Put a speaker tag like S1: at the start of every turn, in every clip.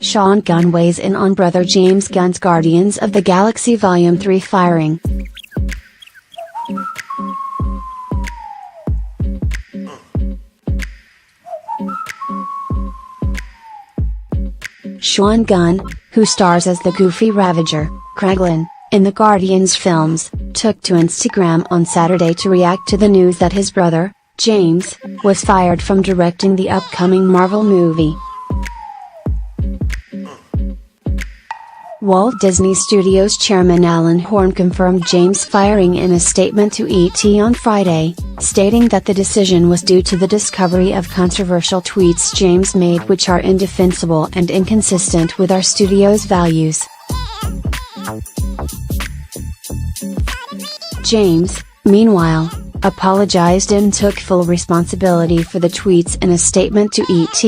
S1: Sean Gunn weighs in on brother James Gunn's Guardians of the Galaxy Volume 3 firing. Sean Gunn, who stars as the goofy Ravager, Kraglin, in the Guardians films, took to Instagram on Saturday to react to the news that his brother, James, was fired from directing the upcoming Marvel movie. Walt Disney Studios chairman Alan Horn confirmed James' firing in a statement to ET on Friday, stating that the decision was due to the discovery of controversial tweets James made which are indefensible and inconsistent with our studio's values. James, meanwhile, apologized and took full responsibility for the tweets in a statement to ET.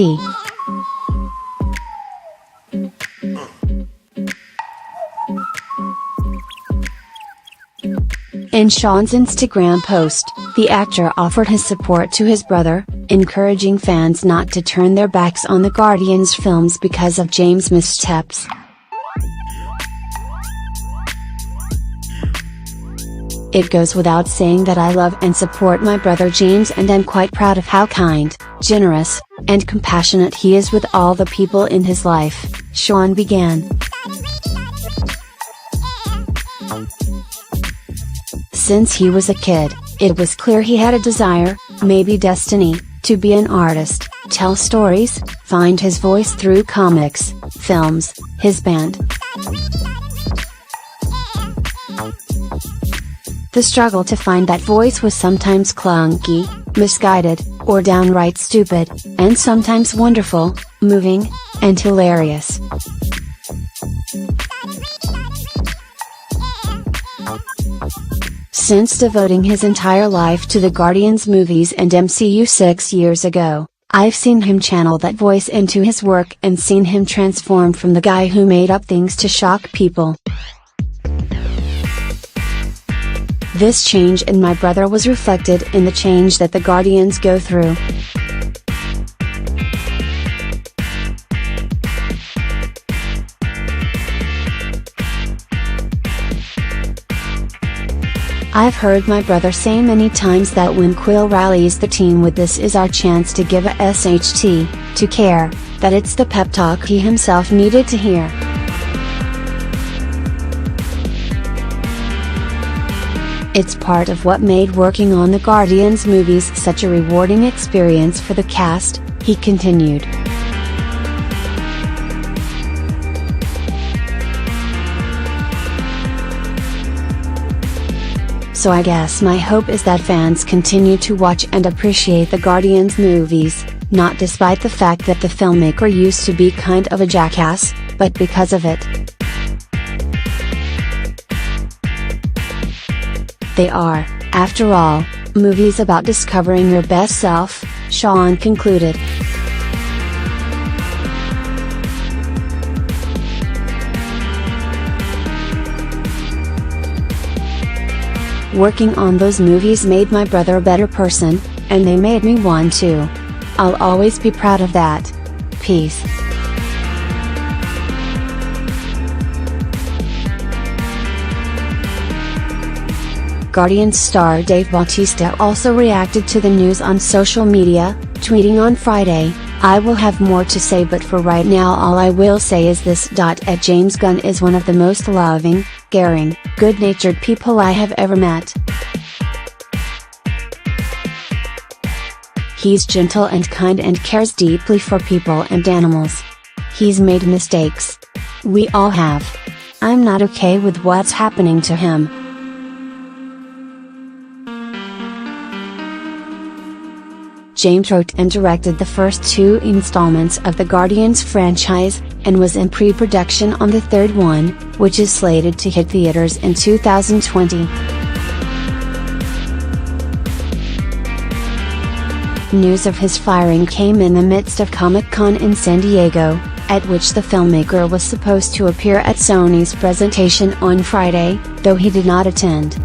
S1: In Sean's Instagram post, the actor offered his support to his brother, encouraging fans not to turn their backs on the Guardians films because of James' missteps. It goes without saying that I love and support my brother James, and I'm quite proud of how kind, generous, and compassionate he is with all the people in his life, Sean began. Since he was a kid, it was clear he had a desire, maybe destiny, to be an artist, tell stories, find his voice through comics, films, his band. The struggle to find that voice was sometimes clunky, misguided, or downright stupid, and sometimes wonderful, moving, and hilarious. Since devoting his entire life to the Guardians movies and MCU 6 years ago, I've seen him channel that voice into his work and seen him transform from the guy who made up things to shock people. This change in my brother was reflected in the change that the Guardians go through. I've heard my brother say many times that when Quill rallies the team with "this is our chance to give a SHT, to care," that it's the pep talk he himself needed to hear. It's part of what made working on the Guardians movies such a rewarding experience for the cast, he continued. So I guess my hope is that fans continue to watch and appreciate the Guardians movies, not despite the fact that the filmmaker used to be kind of a jackass, but because of it. They are, after all, movies about discovering your best self, Sean concluded. Working on those movies made my brother a better person, and they made me one too. I'll always be proud of that. Peace. Guardians star Dave Bautista also reacted to the news on social media, tweeting on Friday, "I will have more to say, but for right now all I will say is this: James Gunn is one of the most loving, caring, good-natured people I have ever met. He's gentle and kind and cares deeply for people and animals. He's made mistakes. We all have. I'm not okay with what's happening to him." James wrote and directed the first 2 installments of the Guardians franchise, and was in pre-production on the third one, which is slated to hit theaters in 2020. News of his firing came in the midst of Comic-Con in San Diego, at which the filmmaker was supposed to appear at Sony's presentation on Friday, though he did not attend.